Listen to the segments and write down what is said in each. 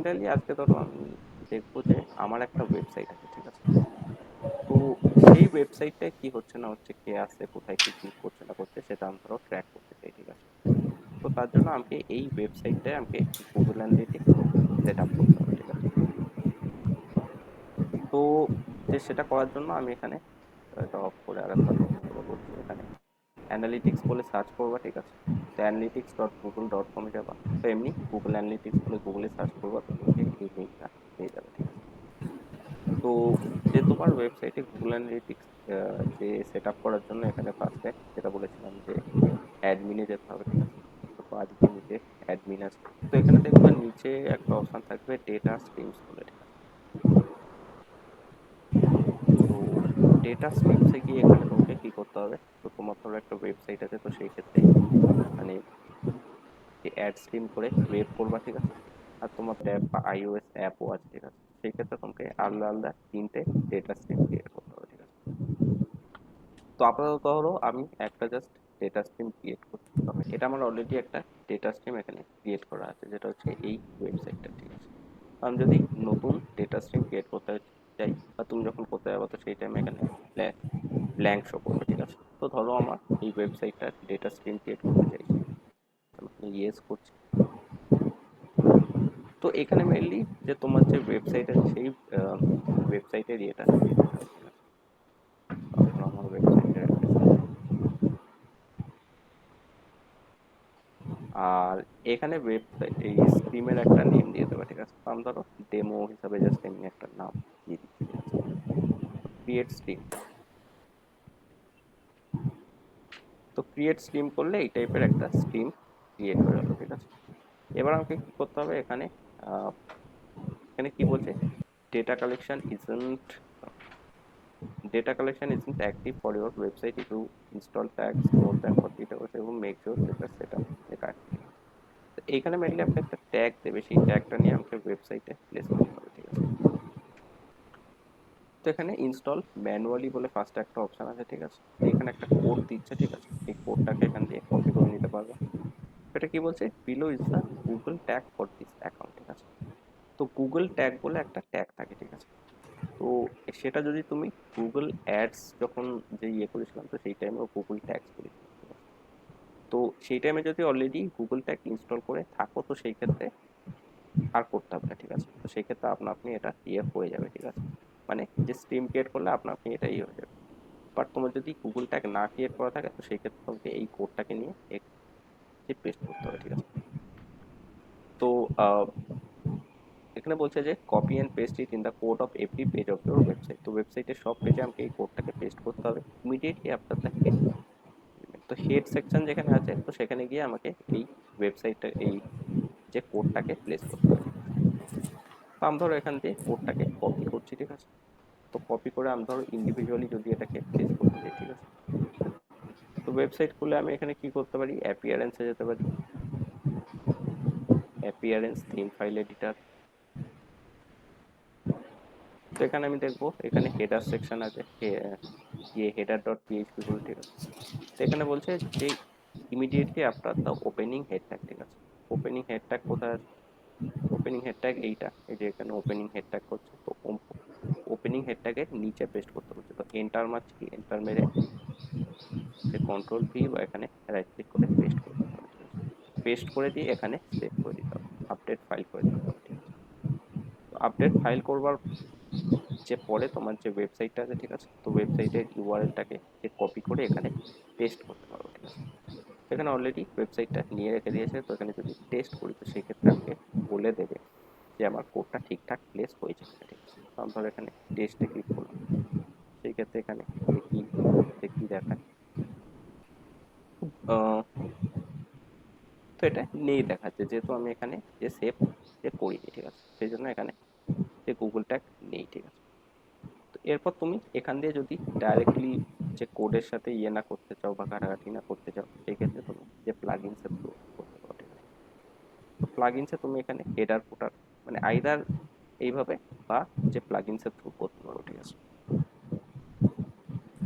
Generally আজকে ধরো আমি দেখবো যে আমার একটা ওয়েবসাইট আছে, ঠিক আছে? তো সেই ওয়েবসাইটটায় কি হচ্ছে না হচ্ছে, কে আসছে, কোথায় কি ক্লিক করছে না করছে, সেটা আমি ধরো ট্র্যাক করতে চাই, ঠিক আছে? তো তার জন্য আমাকে এই ওয়েবসাইটটায় আমাকে গুগল অ্যানালিটিক্স সেট আপ করতে হবে, ঠিক আছে? তো সেটা করার জন্য আমি এখানে এটা অফ করে আরেকবার নতুন করে বলছি, এখানে অ্যানালিটিক্স বলে সার্চ করবা, ঠিক আছে? তো অ্যানালিটিক্স ডট গুগল ডট কমে যাবা। তো এমনি গুগল অ্যানালিটিক্স বলে গুগলে সার্চ করবা, তো তুমি এই লিঙ্কটা পেয়ে যাবে, ঠিক আছে? তো তোমার ওয়েবসাইটে গুগল অ্যানালিটিক্স যে সেট আপ করার জন্য এখানে ফার্স্টে যেটা বলেছিলাম যে অ্যাডমিনে যেতে হবে, ঠিক আছে? তো বাদিকে নিচে অ্যাডমিন আছে, তো এখানে দেখবা নিচে একটা অপশন থাকবে ডেটা স্ট্রিমস বলে, ঠিক আছে? তো ডেটা স্ট্রিমসে গিয়ে এখানে তোমাকে কি করতে হবে, তো তোমার ধরো একটা ওয়েবসাইট আছে, তো সেই ক্ষেত্রে মানে অ্যাড স্ট্রিম করে ওয়েব করবা, ঠিক আছে? আর তোমার ট্যাব বা আইওএস অ্যাপও আছে, ঠিক আছে? সেই ক্ষেত্রে তোমাকে আলাদা আলাদা তিনটে ডেটা স্ট্রিম ক্রিয়েট করতে হবে, ঠিক আছে? তো আপাতত ধরো আমি একটা জাস্ট ডেটা স্ট্রিম ক্রিয়েট করছি, তো এটা আমার অলরেডি একটা ডেটা স্ট্রিম এখানে ক্রিয়েট করা আছে, যেটা হচ্ছে এই ওয়েবসাইটটা, ঠিক আছে? আমি যদি নতুন ডেটা স্ট্রিম ক্রিয়েট করতে চাই, বা তুমি যখন করতে যাবো, তো সেই টাইমে এখানে ব্ল্যাঙ্ক শো করবে, ঠিক আছে? তো ধরো আমার এই ওয়েবসাইটটার ডেটা স্ট্রিম ক্রিয়েট করতে চাইছি, আমি ইয়েস করছি। তো এখানে মেইনলি যে তোমার যে ওয়েবসাইট আছে সেই ওয়েবসাইটের ইয়েটা দিয়ে দিতে হবে, ঠিক আছে? তারপর আমার ওয়েবসাইটের অ্যাড্রেসটা দিয়ে দিচ্ছি। আর এখানে ওয়েবসাইট এই স্ট্রিমের একটা নেম দিয়ে দেবে, ঠিক আছে? তো আমি ধরো ডেমো হিসাবে জাস্ট এমনি একটা নাম দিয়ে দিচ্ছি, ঠিক আছে? Create stream. তো ক্রিয়েট স্ট্রিম করলে এই টাইপের একটা স্ট্রিম ক্রিয়েট হয়ে গেল, ঠিক আছে? এবার আমাকে কি করতে হবে এখানে, আহ, এখানে কি বলছে, data collection isn't data collection isn't active for your website if you install tags more than 40 tags এবং make sure data setup লেখা আছে, ঠিক আছে? তো এইখানে মেনলি আপনি একটা ট্যাগ দেবে, সেই ট্যাগটা নিয়ে আমাকে ওয়েবসাইটে প্লেস করতে হবে, ঠিক আছে? তো এখানে ইনস্টল ম্যানুয়ালি বলে ফার্স্টে একটা অপশন আছে, ঠিক আছে? তো এখানে একটা কোড দিচ্ছে, ঠিক আছে? এই কোডটাকে এখান দিয়ে কপি করে নিতে পারবে। এটা কি বলছে, below is the Google tag for this account, ঠিক আছে? তো গুগল ট্যাগ বলে একটা ট্যাগ থাকে, ঠিক আছে? তো সেটা যদি তুমি গুগল অ্যাডস যখন যে ইয়ে করেছিলাম, তো সেই টাইমেও গুগল ট্যাগস করেছিলাম, ঠিক আছে? তো সেই টাইমে যদি অলরেডি গুগল ট্যাগ ইনস্টল করে থাকো, তো সেই ক্ষেত্রে আর করতে হবে না, ঠিক আছে? তো সেই ক্ষেত্রে আপনা আপনি এটা ইয়ে হয়ে যাবে, ঠিক আছে? মানে যে স্ট্রিম ক্রিয়েট করলে আপনা আপনি এটা ইয়ে হয়ে যাবে। বাট তোমার যদি গুগল ট্যাগ না ক্রিয়েট করা থাকে, তো সেই ক্ষেত্রে তোমাকে এই কোডটাকে নিয়ে পেস্ট করতে হবে, ঠিক আছে? তো এখানে বলছে যে copy and paste it in the code of every page of your website. তো ওয়েবসাইটের সব পেজে আমাকে এই কোডটাকে পেস্ট করতে হবে immediately after the head element. তো হেড সেকশন যেখানে আছে, তো সেখানে গিয়ে আমাকে এই ওয়েবসাইটটা এই যে কোডটাকে প্লেস করতে হবে, ঠিক আছে? তো আমি ধরো এখান দিয়ে কোডটাকে কপি করছি, ঠিক আছে? তো কপি করে আমি ধরো ইন্ডিভিজুয়ালি যদি এটাকে প্লেস করতে চাই, ঠিক আছে? তো ওয়েবসাইট খুলে আমি এখানে কি করতে পারি, অ্যাপিয়ারেন্সে যেতে পারি, অ্যাপিয়ারেন্স থিম ফাইল এডিটর। তো এখানে আমি দেখবো এখানে হেডার সেকশন আছে, গিয়ে হেডার ডট পিএইচপি বলে, ঠিক আছে? তো এখানে বলছে যে immediately after the opening head tag, ঠিক আছে? ওপেনিং হেড ট্যাগ কোথায় আছে, ওপেনিং হেড ট্যাগ এইটা, এই যে এখানে ওপেনিং হেড ট্যাগ করছে, তো ওপেনিং হেড ট্যাগের নিচে পেস্ট করতে বলছে। তো এন্টার মারছি, এন্টার মেরে যে কন্ট্রোল ভি বা এখানে রাইট ক্লিক করে পেস্ট করে দিতে হবে, ঠিক আছে? পেস্ট করে দিয়ে এখানে সেভ করে দিতে হবে, আপডেট ফাইল করে দিতে হবে, ঠিক আছে? তো আপডেট ফাইল করবার যে পরে তোমার যে ওয়েবসাইটটা আছে, ঠিক আছে? তো ওয়েবসাইটের ইউআরএলটাকে যে কপি করে এখানে পেস্ট করতে পারবো, ঠিক আছে? এখানে অলরেডি ওয়েবসাইটটা নিয়ে রেখে দিয়েছে, তো এখানে যদি টেস্ট করি, তো সেই ক্ষেত্রে আমাকে বলে দেবে যে আমার কোডটা ঠিকঠাক প্লেস হয়েছে কিনা, ঠিক আছে? তো আমি ধরো এখানে টেস্টে ক্লিক করলাম, সেই ক্ষেত্রে এখানে দেখি যে কি দেখায়। আহ, তো এটা নেই দেখাচ্ছে, যেহেতু আমি এখানে যে সেভ যে করিনি, ঠিক আছে? সেই জন্য এখানে যে গুগল ট্যাগ নেই, ঠিক আছে? তো এরপর তুমি এখান দিয়ে যদি ডাইরেক্টলি যে কোডের সাথে ইয়ে না করতে চাও বা ঘাটাঘাটি না করতে চাও, সেই ক্ষেত্রে তুমি যে প্লাগইনসের থ্রু করতে পারো, ঠিক আছে? তো প্লাগইনসে তুমি এখানে হেডার ফুটার মানে আইদার এইভাবে বা যে প্লাগইনসের থ্রু করতে পারো, ঠিক আছে?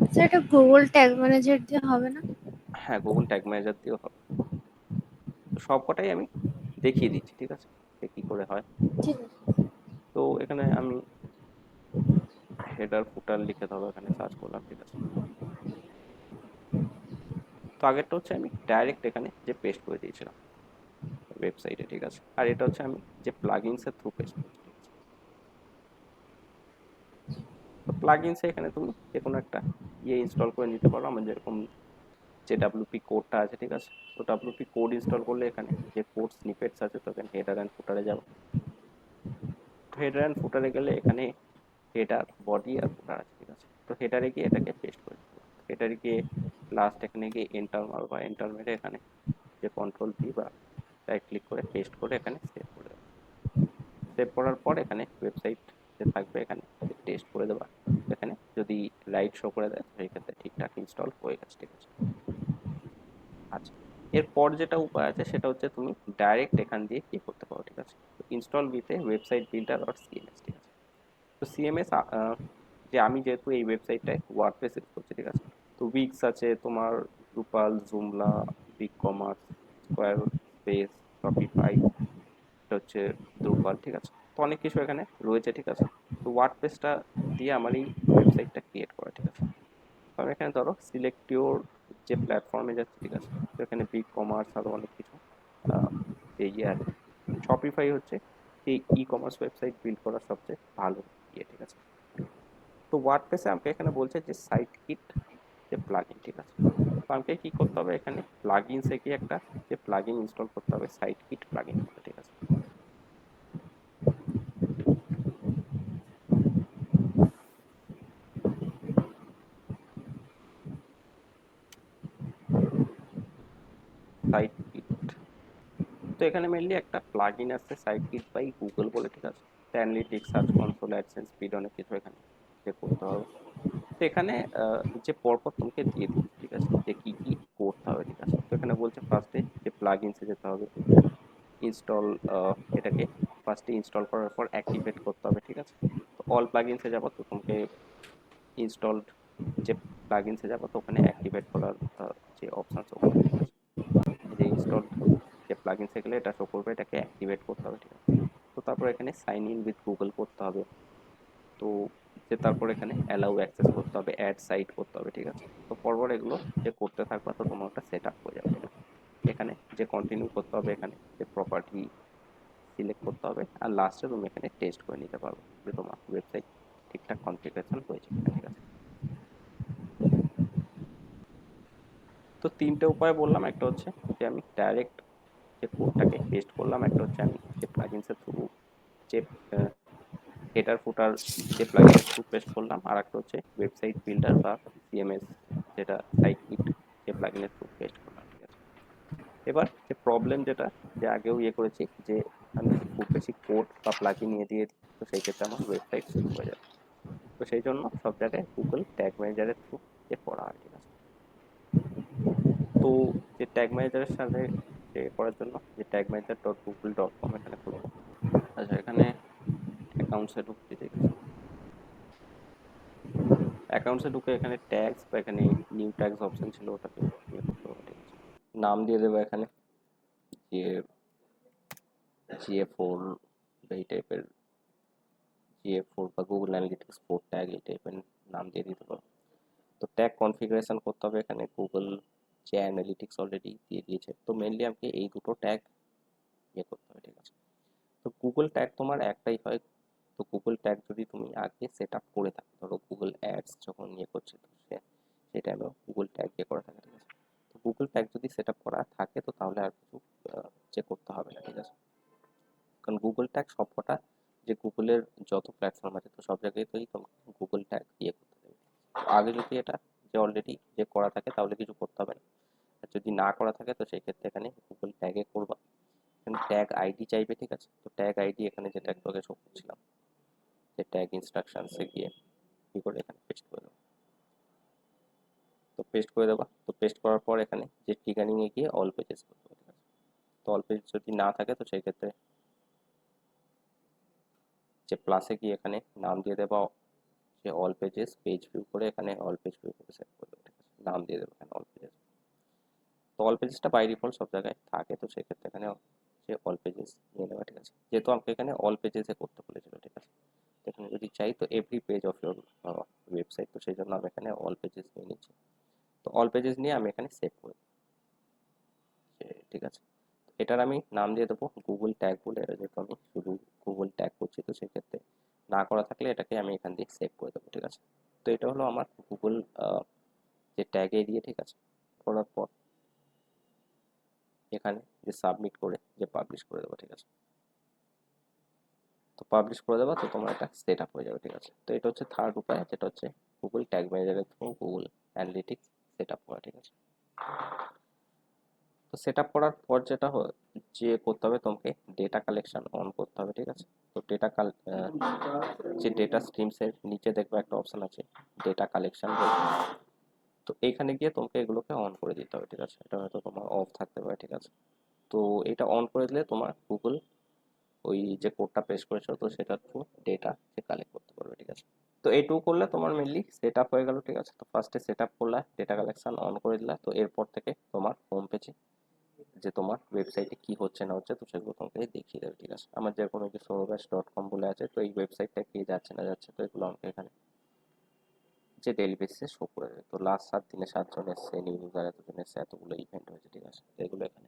আচ্ছা, এটা গুগল ট্যাগ ম্যানেজার দিয়ে হবে না? হ্যাঁ, গুগল ট্যাগ ম্যানেজার দিয়েও হবে। তো সবকটাই আমি দেখিয়ে দিচ্ছি, ঠিক আছে? কি করে হয়। ঠিক আছে। তো এখানে আমি হেডার ফুটার লিখে দেবো, এখানে সার্চ করলাম, ঠিক আছে। তো আগেরটা হচ্ছে আমি ডাইরেক্ট এখানে যে পেস্ট করে দিয়েছিলাম ওয়েবসাইটে, ঠিক আছে। আর এটা হচ্ছে আমি যে প্লাগইনসের থ্রু পেস্ট করেছি, ঠিক আছে। তো প্লাগইনসে এখানে তুমি যে কোনো একটা ইনস্টল করে নিতে পারো। আমার যেরকম যে ডাব্লিউপি কোডটা আছে, ঠিক আছে। তো ডাব্লিউপি কোড ইনস্টল করলে এখানে যে কোড স্নিপেটস আছে, তো এখানে হেডার অ্যান্ড ফুটারে যাবো। তো হেডার অ্যান্ড ফুটারে গেলে এখানে হেডার, বডি আর ফুটার আছে, ঠিক আছে। তো হেডারে গিয়ে এটাকে পেস্ট করে দিতে হবে। হেডারে গিয়ে লাস্ট এখানে গিয়ে এন্টার মারবা, এন্টার মেরে এখানে যে কন্ট্রোল পি বা রাইট ক্লিক করে পেস্ট করে এখানে সেভ করে দেবো। সেভ করার পর এখানে ওয়েবসাইট যে থাকবে এখানে টেস্ট করে দেবা। এখানে যদি রাইট শো করে দেয় সেই ক্ষেত্রে ঠিকঠাক ইনস্টল হয়ে গেছে, ঠিক আছে। আচ্ছা, এরপর যেটা উপায় আছে সেটা হচ্ছে তুমি ডাইরেক্ট এখান দিয়ে কি করতে পারো, ঠিক আছে। তো ইনস্টল উইথ ওয়েবসাইট বিল্ডার আর সিএমএস, ঠিক আছে। তো সিএমএস যে আমি যেহেতু এই ওয়েবসাইটটায় ওয়ার্ডপ্রেস ইউজ করছি, ঠিক আছে। তো উইক্স আছে তোমার, Drupal, Joomla, BigCommerce, Squarespace, Shopify, এটা হচ্ছে দ্রুপাল, ঠিক আছে। তো অনেক কিছু এখানে রয়েছে, ঠিক আছে। তো ওয়ার্ডপ্রেসটা দিয়ে আমার এই ওয়েবসাইটটা ক্রিয়েট করা, ঠিক আছে। তো আমি এখানে ধরো সিলেক্ট ইউর যে প্ল্যাটফর্মে যাচ্ছি, ঠিক আছে। তো এখানে বিগ কমার্স আরও অনেক কিছু ইয়ে আছে। শপিফাই হচ্ছে এই কমার্স ওয়েবসাইট বিল্ড করার সবচেয়ে ভালো ইয়ে, ঠিক আছে। তো ওয়ার্ডপ্রেসে আমাকে এখানে বলছে যে সাইট কিট যে প্লাগইন, ঠিক আছে। তো আমাকে কি করতে হবে, এখানে প্লাগইনসে গিয়ে একটা যে প্লাগইন ইনস্টল করতে হবে সাইট কিট প্লাগইন বলে, ঠিক আছে। সাইট কিট, তো এখানে মেনলি একটা প্লাগইন আছে সাইট কিট বাই গুগল বলে, ঠিক আছে। Analytics, search console, AdSense, speed, অনেক কিছু এখানে যে করতে হবে। তো এখানে যে পরপর তোমাকে দিয়ে দিচ্ছি, ঠিক আছে, যে কি কি করতে হবে, ঠিক আছে। তো এখানে বলছে ফার্স্টে যে প্লাগইনসে যেতে হবে, ইনস্টল এটাকে ফার্স্টে ইনস্টল করার পর অ্যাক্টিভেট করতে হবে, ঠিক আছে। তো অল প্লাগইনসে যাবো, তো তোমাকে ইনস্টলড যে প্লাগইনসে যাবো, তো ওখানে অ্যাক্টিভেট করার যে অপশানস ওখানে, ঠিক আছে। এই যে ইনস্টলড যে প্লাগইনসে গেলে এটা শো করবে, এটাকে অ্যাক্টিভেট করতে হবে, ঠিক আছে। তো তারপর এখানে সাইন ইন উইথ গুগল করতে হবে। তো যে তারপর এখানে অ্যালাউ অ্যাক্সেস করতে হবে, অ্যাড সাইট করতে হবে, ঠিক আছে। তো পরপর এগুলো যে করতে থাকবা, তো তোমার ওটা সেট আপ হয়ে যাবে, ঠিক আছে। এখানে যে কন্টিনিউ করতে হবে, এখানে যে প্রপার্টি সিলেক্ট করতে হবে, আর লাস্টে তুমি এখানে টেস্ট করে নিতে পারবে যে তোমার ওয়েবসাইট ঠিকঠাক কনফিগারেশন হয়েছে কিনা, ঠিক আছে। তো তিনটে উপায় বললাম, একটা হচ্ছে যে আমি ডাইরেক্ট যে কোডটাকে পেস্ট করলাম, একটা হচ্ছে আমি যে প্লাগইনসের থ্রু যে হেডার ফুটার যে প্লাগইনের থ্রু পেস্ট করলাম, আর একটা হচ্ছে ওয়েবসাইট বিল্ডার বা সিএমএস যেটা সাইট কিট যে প্লাগইনের থ্রু পেস্ট করলাম, ঠিক আছে। এবার যে প্রবলেম যেটা যে আগেও ইয়ে করেছি, যে আমি যদি খুব বেশি কোড বা প্লাগইন নিয়ে দিয়ে দিই, তো সেই ক্ষেত্রে আমার ওয়েবসাইট স্লো হয়ে যাবে। তো সেই জন্য সব জায়গায় গুগল ট্যাগ ম্যানেজারের থ্রু যে করা হয়, ঠিক আছে। তো যে ট্যাগ ম্যানেজারের সাথে যে করার জন্য যে tag manager dot Google dot com এখানে খুলবো। আচ্ছা, এখানে অ্যাকাউন্টসে ঢুকছি, ঠিক আছে। অ্যাকাউন্টসে ঢুকে এখানে ট্যাগস বা এখানে নিউ ট্যাগস অপশন ছিল, ওটাকে ইয়ে করতে হবে, ঠিক আছে। নাম দিয়ে দেবো এখানে যে GA4 এই টাইপের, GA4 বা গুগল অ্যানালিটিক্স 4 ট্যাগ এই টাইপের নাম দিয়ে দিতে পারো। তো ট্যাগ কনফিগারেশন করতে হবে, এখানে গুগল যে অ্যানালিটিক্স অলরেডি দিয়ে দিয়েছে, তো মেনলি আমাকে এই দুটো ট্যাগ ইয়ে করতে হবে, ঠিক আছে। তো গুগল ট্যাগ তোমার একটাই হয়। তো গুগল ট্যাগ যদি তুমি আগে সেট আপ করে থাকো, ধরো গুগল অ্যাডস যখন ইয়ে করছে, তো সেই টাইমে গুগল ট্যাগ ইয়ে করা থাকে, ঠিক আছে। তো গুগল ট্যাগ যদি সেট আপ করা থাকে, তো তাহলে আর কিছু চেক করতে হবে না, ঠিক আছে। কারণ গুগল ট্যাগ সবকটা যে গুগলের যত প্ল্যাটফর্ম আছে, তো সব জায়গায় তো তোমাকে গুগল ট্যাগ ইয়ে করতে দেবে। তো আগে যদি এটা যে অলরেডি যে করা থাকে, তাহলে কিছু করতে হবে না। আর যদি না করা থাকে, তো সেই ক্ষেত্রে এখানে গুগল ট্যাগে করবা। এখানে ট্যাগ আইডি চাইবে, ঠিক আছে। তো ট্যাগ আইডি এখানে যেটা একটু আগে শো করছিলাম, যে ট্যাগ ইনস্ট্রাকশনসে গিয়ে কি করে এখানে পেস্ট করে দেবো। তো পেস্ট করে দেবো, তো পেস্ট করার পর এখানে যে ঠিকানিংয়ে গিয়ে অল পেজেস করতে হবে, ঠিক আছে। তো অল পেজ যদি না থাকে, তো সেই ক্ষেত্রে যে প্লাসে গিয়ে এখানে নাম দিয়ে দেবো যে অল পেজেস, পেজ ভিউ করে এখানে অল পেজ ভিউ করে সেট করে দেবো, ঠিক আছে। নাম দিয়ে দেবো এখানে অল পেজেস। তো অল পেজেসটা বাই ডিফল্ট সব জায়গায় থাকে, তো সেক্ষেত্রে এখানে যে অল পেজেস নিয়ে নেওয়া, ঠিক আছে। যেহেতু আমাকে এখানে অল পেজেসে করতে বলেছিল, ঠিক আছে। তো এখানে যদি চাই তো every page of your website, তো সেই জন্য আমি এখানে অল পেজেস নিয়ে নিচ্ছি। তো অল পেজেস নিয়ে আমি এখানে সেভ করে দিচ্ছি, ঠিক আছে। এটার আমি নাম দিয়ে দেবো গুগল ট্যাগ বলে, যেহেতু আমি শুধু গুগল ট্যাগ করছি, তো সেক্ষেত্রে না করা থাকলে এটাকে আমি এখান দিয়ে সেভ করে দেবো, ঠিক আছে। তো এটা হলো আমার গুগল যে ট্যাগ এরিয়া, ঠিক আছে। করার পর এখানে যে সাবমিট করে যে পাবলিশ করে দেবো, ঠিক আছে। তো পাবলিশ করে দেবো, তো তোমার এটা সেট আপ হয়ে যাবে, ঠিক আছে। তো এটা হচ্ছে থার্ড উপায়, যেটা হচ্ছে গুগল ট্যাগ ম্যানেজারের through Google analytics set up করা, ঠিক আছে। তো সেট আপ করার পর যেটা যে করতে হবে, তোমাকে ডেটা কালেকশন অন করতে হবে, ঠিক আছে। তো যে ডেটা স্ট্রিমসের নিচে দেখবে একটা অপশন আছে ডেটা কালেকশন, তো এইখানে গিয়ে তোমাকে এগুলোকে অন করে দিতে হবে, ঠিক আছে। এটা হয়তো তোমার অফ থাকতে পারে, ঠিক আছে। তো এটা অন করে দিলে তোমার গুগল ওই যে কোডটা পেস্ট করেছো, তো সেটার থ্রু ডেটা সে কালেক্ট করতে পারবে, ঠিক আছে। তো এইটুকু করলে তোমার মেনলি সেট আপ হয়ে গেল, ঠিক আছে। তো ফার্স্টে সেট আপ করলা, ডেটা কালেকশন অন করে দিলা, তো এরপর থেকে তোমার হোম পেজে যে তোমার ওয়েবসাইটে কি হচ্ছে না হচ্ছে, তো সেগুলো তোমাকে দেখিয়ে দেবে, ঠিক আছে। আমার যেরকম এই যে সৌরভ্যাস.com বলে আছে, তো এই ওয়েবসাইটটা কি যাচ্ছে না যাচ্ছে, তো এগুলো আমাকে এখানে যে ডেলি বেসিসে শো করে দেবে। তো লাস্ট 7 দিনে 7 জন এসছে, নিউ ইউজার এতজন এসছে, এতগুলো ইভেন্ট হয়েছে, ঠিক আছে। তো এগুলো এখানে